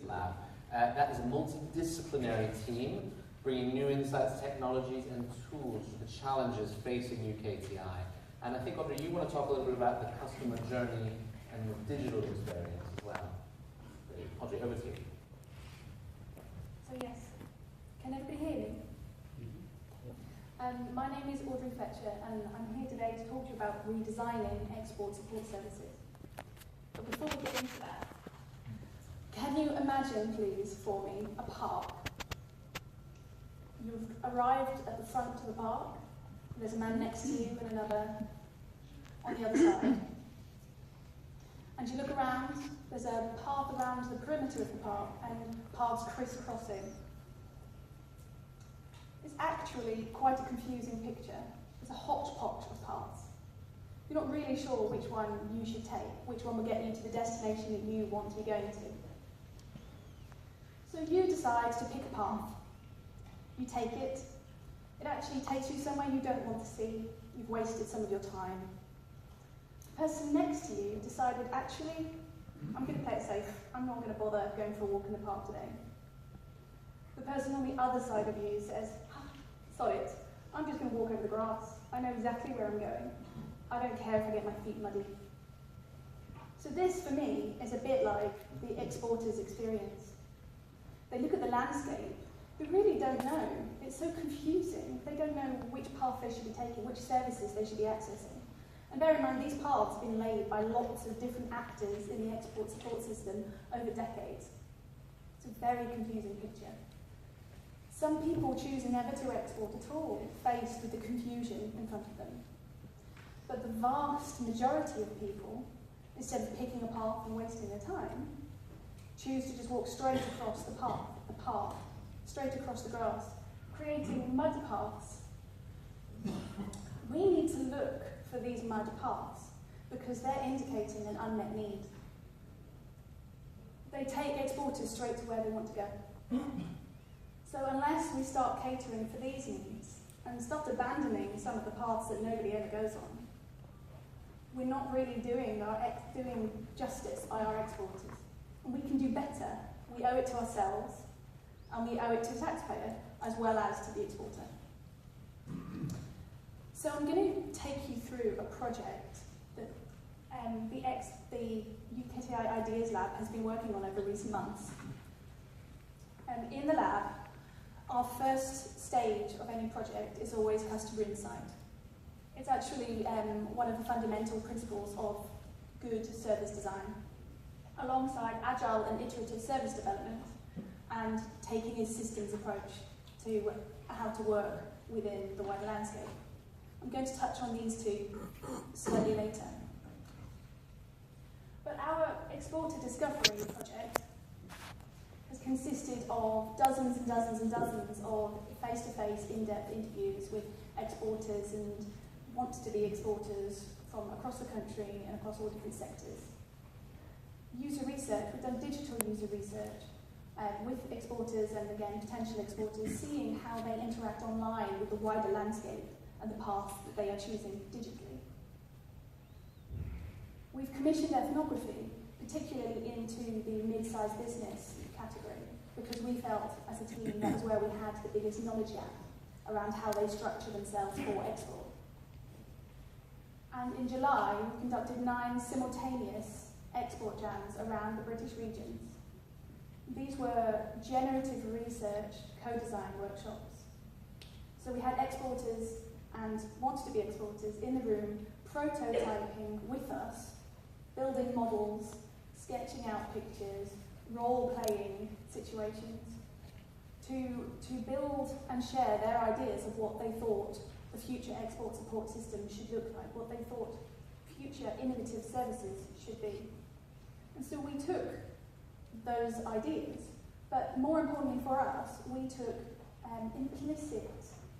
IdeasLab. That is a multidisciplinary team bringing new insights, technologies and tools to the challenges facing UKTI. And I think, Audree, you want to talk a little bit about the customer journey and the digital experience as well. Audree, over to you. So yes, can everybody hear me? My name is Audree Fletcher and I'm here today to talk to you about redesigning export support services. But before we get into that, can you imagine, please, for me, a park? You've arrived at the front of the park, there's a man next to you and another on the other side. And you look around, there's a path around the perimeter of the park and paths crisscrossing. It's actually quite a confusing picture. It's a hodgepodge of paths. You're not really sure which one you should take, which one will get you to the destination that you want to be going to. So you decide to pick a path. You take it. It actually takes you somewhere you don't want to see. You've wasted some of your time. The person next to you decided, actually, I'm going to play it safe. I'm not going to bother going for a walk in the park today. The person on the other side of you says, sod it, I'm just going to walk over the grass. I know exactly where I'm going. I don't care if I get my feet muddy. So this, for me, is a bit like the exporter's experience. They look at the landscape, but really don't know. It's so confusing. They don't know which path they should be taking, which services they should be accessing. And bear in mind, these paths have been laid by lots of different actors in the export support system over decades. It's a very confusing picture. Some people choose never to export at all, faced with the confusion in front of them. But the vast majority of people, instead of picking a path and wasting their time, choose to just walk straight across the path, straight across the grass, creating mud paths. We need to look for these mud paths because they're indicating an unmet need. They take exporters straight to where they want to go. So unless we start catering for these needs and start abandoning some of the paths that nobody ever goes on, we're not really doing justice by our exporters. And we can do better. We owe it to ourselves, and we owe it to the taxpayer, as well as to the exporter. So I'm going to take you through a project that the UKTI IdeasLab has been working on over recent months. In the lab, our first stage of any project is always customer insight. It's actually one of the fundamental principles of good service design, alongside agile and iterative service development and taking a systems approach to how to work within the wider landscape. I'm going to touch on these two slightly later. But our exporter discovery project has consisted of dozens and dozens and dozens of face-to-face, in-depth interviews with exporters and want-to-be exporters from across the country and across all different sectors. User research, we've done digital user research with exporters and, again, potential exporters, seeing how they interact online with the wider landscape and the path that they are choosing digitally. We've commissioned ethnography, particularly into the mid-sized business category, because we felt as a team that was where we had the biggest knowledge gap around how they structure themselves for export. And in July, we conducted 9 simultaneous export jams around the British regions. These were generative research co-design workshops. So we had exporters and wanted-to-be exporters in the room prototyping with us, building models, sketching out pictures, role-playing situations to build and share their ideas of what they thought the future export support system should look like, what they thought future innovative services should be. And so we took those ideas, but more importantly for us, we took implicit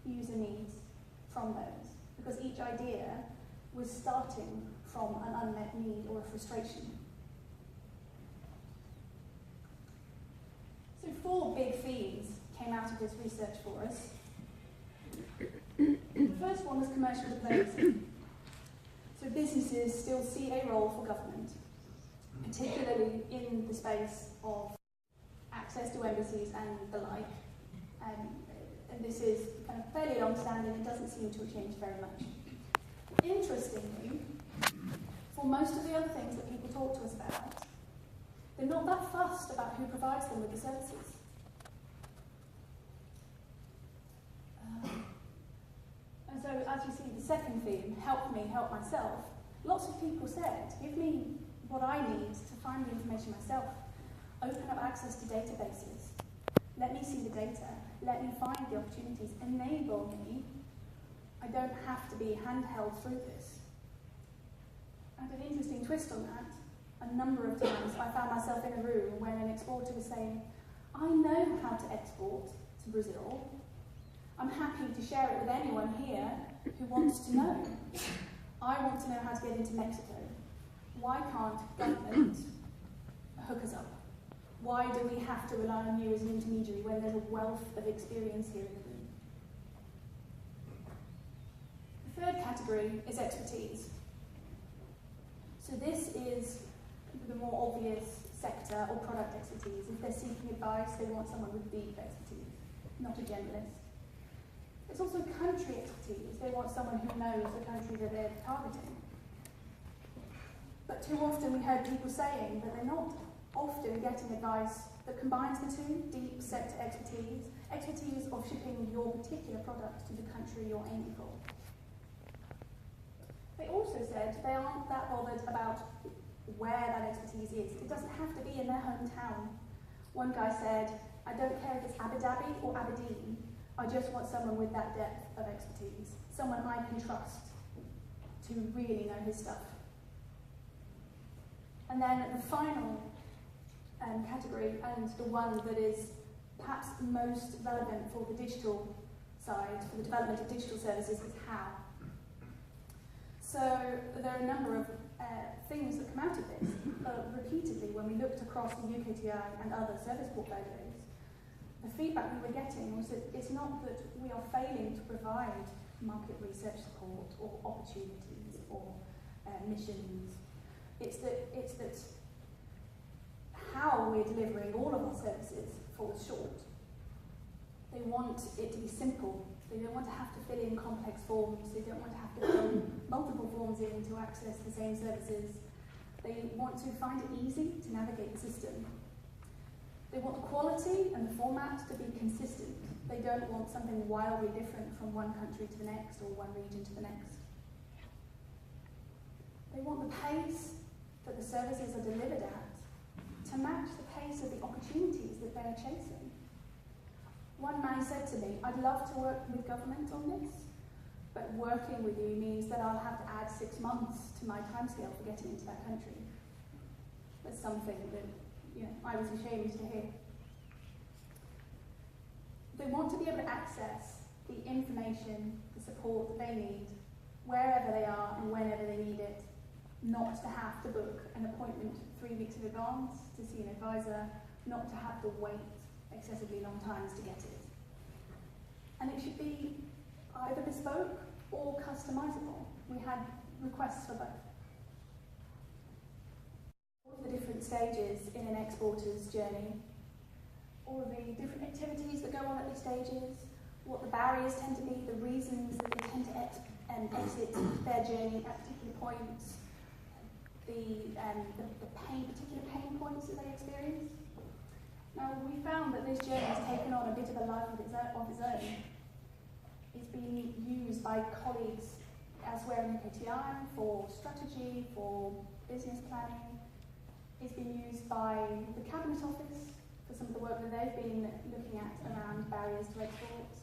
user needs from those, because each idea was starting from an unmet need or a frustration. So 4 big themes came out of this research for us. The first one was commercial diplomacy. So businesses still see a role for government, particularly in the space of access to embassies and the like. And this is kind of fairly long-standing and doesn't seem to have changed very much. Interestingly, for most of the other things that people talk to us about, they're not that fussed about who provides them with the services. And so, as you see, the second theme, help me, help myself, lots of people said, give me what I need to find the information myself. Open up access to databases. Let me see the data. Let me find the opportunities. Enable me. I don't have to be handheld through this. And an interesting twist on that, a number of times I found myself in a room when an exporter was saying, I know how to export to Brazil. I'm happy to share it with anyone here who wants to know. I want to know how to get into Mexico. Why can't government hook us up? Why do we have to rely on you as an intermediary when there's a wealth of experience here in the room? The third category is expertise. So this is the more obvious sector or product expertise. If they're seeking advice, they want someone with deep expertise, not a generalist. It's also country expertise. They want someone who knows the country that they're targeting. But too often we heard people saying that they're not often getting advice that combines the two, deep sector expertise, expertise of shipping your particular product to the country you're aiming for. They also said they aren't that bothered about where that expertise is. It doesn't have to be in their hometown. One guy said, I don't care if it's Abu Dhabi or Aberdeen, I just want someone with that depth of expertise, someone I can trust to really know his stuff. And then the final category, and the one that is perhaps most relevant for the digital side, for the development of digital services, is how. So there are a number of things that come out of this. Repeatedly, when we looked across the UKTI and other service portfolios, the feedback we were getting was that it's not that we are failing to provide market research support or opportunities or missions. It's that how we're delivering all of our services falls short. They want it to be simple. They don't want to have to fill in complex forms. They don't want to have to fill multiple forms in to access the same services. They want to find it easy to navigate the system. They want the quality and the format to be consistent. They don't want something wildly different from one country to the next or one region to the next. They want the pace that the services are delivered at to match the pace of the opportunities that they are chasing. One man said to me, I'd love to work with government on this, but working with you means that I'll have to add 6 months to my timescale for getting into that country. That's something that I was ashamed to hear. They want to be able to access the information, the support that they need, wherever they are and whenever they need it, not to have to book an appointment 3 weeks in advance to see an advisor, not to have to wait excessively long times to get it. And it should be either bespoke or customizable. We had requests for both. All of the different stages in an exporter's journey, all of the different activities that go on at these stages, what the barriers tend to be, the reasons that they tend to exit their journey at particular points, the particular pain points that they experience. Now, we found that this journey has taken on a bit of a life of its own. It's being used by colleagues elsewhere in UKTI for strategy, for business planning. It's been used by the Cabinet Office for some of the work that they've been looking at around barriers to exports.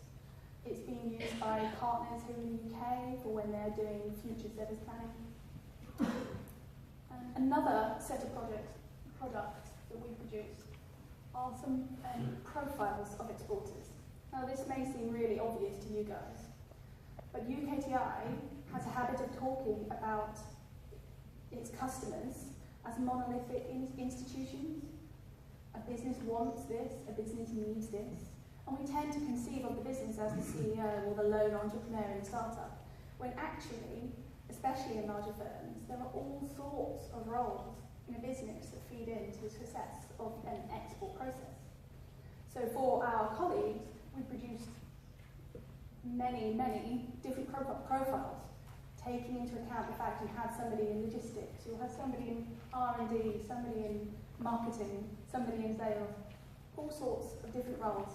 It's being used by partners here in the UK for when they're doing future service planning. Another set of products that we produce are some profiles of exporters. Now, this may seem really obvious to you guys, but UKTI has a habit of talking about its customers as monolithic institutions. A business wants this, a business needs this, and we tend to conceive of the business as the CEO or the lone entrepreneur in a startup, when actually, especially in larger firms, there are all sorts of roles in a business that feed into the success of an export process. So for our colleagues, we produced many, many different profiles, taking into account the fact you had somebody in logistics, you had somebody in R&D, somebody in marketing, somebody in sales, all sorts of different roles,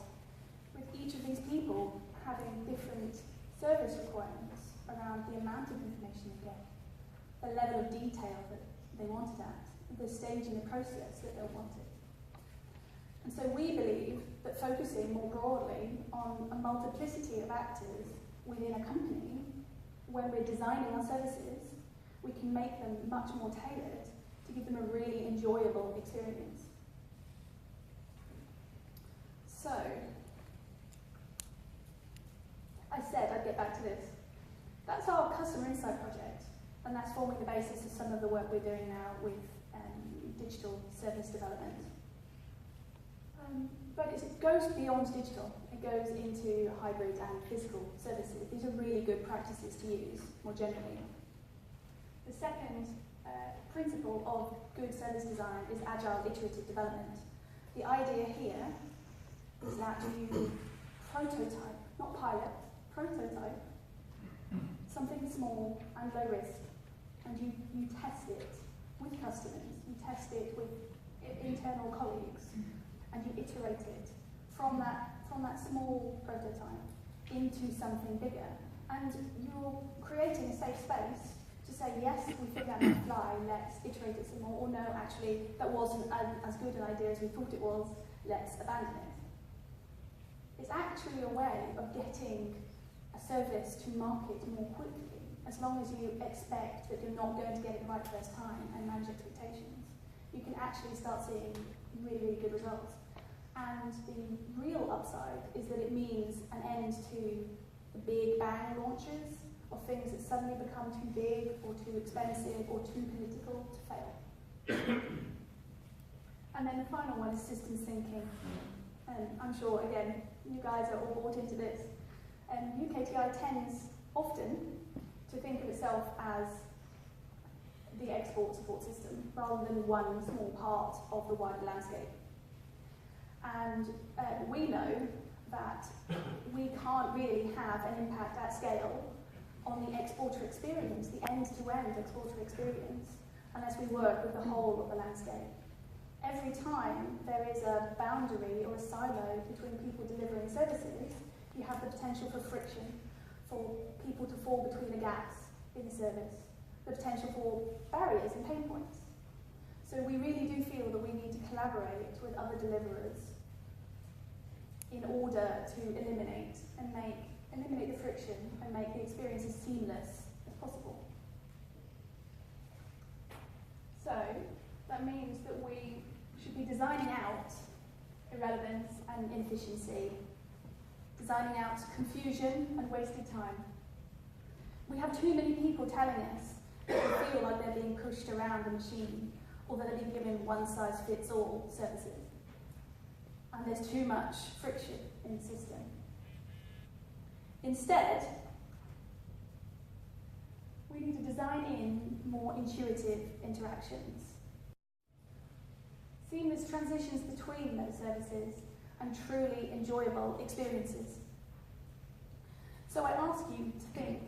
with each of these people having different service requirements around the amount of information they get, the level of detail that they wanted at, the stage in the process that they wanted. And so we believe that focusing more broadly on a multiplicity of actors within a company, when we're designing our services, we can make them much more tailored to give them a really enjoyable experience. So, I said I'd get back to this. That's our customer insight project, and that's forming the basis of some of the work we're doing now with digital service development. But it goes beyond digital. It goes into hybrid and physical services. These are really good practices to use more generally. The second principle of good service design is agile iterative development. The idea here is that you prototype, not pilot, prototype something small and low risk, and you test it with customers, you test it with internal colleagues, and you iterate it from that small prototype into something bigger. And you're creating a safe space to say, yes, we think that might fly, let's iterate it some more, or no, actually, that wasn't as good an idea as we thought it was, let's abandon it. It's actually a way of getting a service to market more quickly, as long as you expect that you're not going to get it right first time and manage expectations. You can actually start seeing really, really good results. And the real upside is that it means an end to the big bang launches of things that suddenly become too big or too expensive or too political to fail. And then the final one is systems thinking. And I'm sure, again, you guys are all bought into this. And UKTI tends often to think of itself as the export support system rather than one small part of the wider landscape. And we know that we can't really have an impact at scale on the exporter experience, the end-to-end exporter experience, unless we work with the whole of the landscape. Every time there is a boundary or a silo between people delivering services, you have the potential for friction, for people to fall between the gaps in the service, the potential for barriers and pain points. So we really do feel that we need to collaborate with other deliverers in order to eliminate the friction and make the experience as seamless as possible. So that means that we should be designing out irrelevance and inefficiency, designing out confusion and wasted time. We have too many people telling us that they feel like they're being pushed around a machine, or that they're being given one-size-fits-all services. And there's too much friction in the system. Instead, we need to design in more intuitive interactions, seamless transitions between those services, and truly enjoyable experiences. So I ask you to think,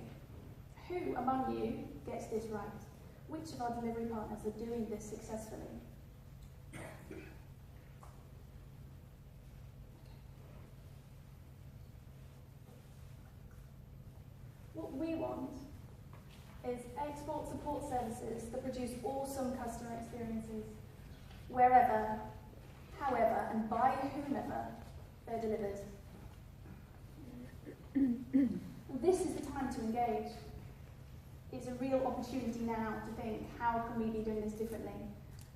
who among you gets this right? Which of our delivery partners are doing this successfully? What we want is export support services that produce awesome customer experiences wherever, however, and by whomever they're delivered. This is the time to engage. It's a real opportunity now to think, how can we be doing this differently?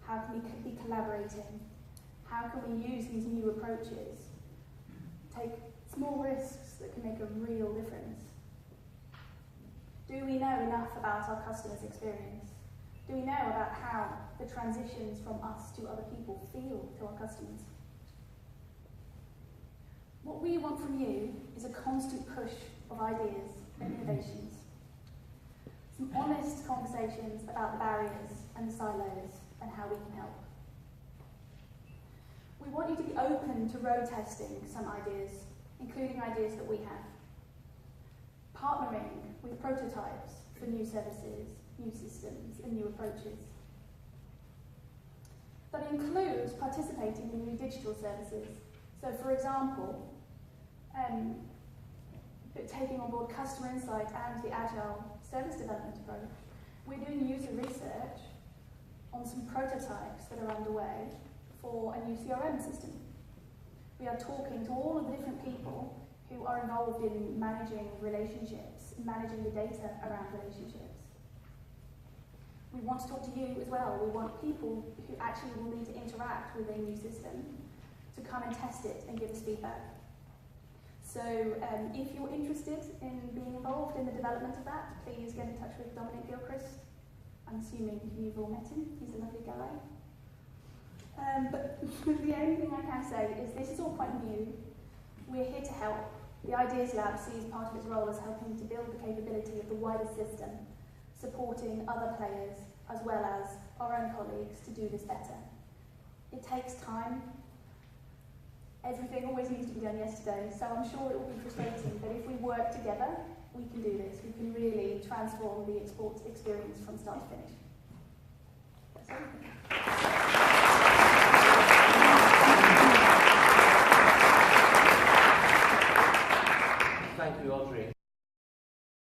How can we be collaborating? How can we use these new approaches? Take small risks that can make a real difference. Do we know enough about our customers' experience? Do we know about how the transitions from us to other people feel to our customers? What we want from you is a constant push of ideas and innovations. Some honest conversations about the barriers and the silos and how we can help. We want you to be open to road testing some ideas, including ideas that we have. Partnering with prototypes for new services, new systems, and new approaches. That includes participating in new digital services. So, for example, taking on board customer insight and the agile service development approach, we're doing user research on some prototypes that are underway for a new CRM system. We are talking to all of the different people who are involved in managing relationships, managing the data around relationships. We want to talk to you as well. We want people who actually will need to interact with a new system to come and test it and give us feedback. So if you're interested in being involved in the development of that, please get in touch with Dominic Gilchrist. I'm assuming you've all met him. He's a lovely guy. But the only thing I can say is this is all quite new. We're here to help. The IdeasLab sees part of its role as helping to build the capability of the wider system, supporting other players as well as our own colleagues to do this better. It takes time. Everything always needs to be done yesterday, so I'm sure it will be frustrating, but if we work together, we can do this. We can really transform the experience from start to finish.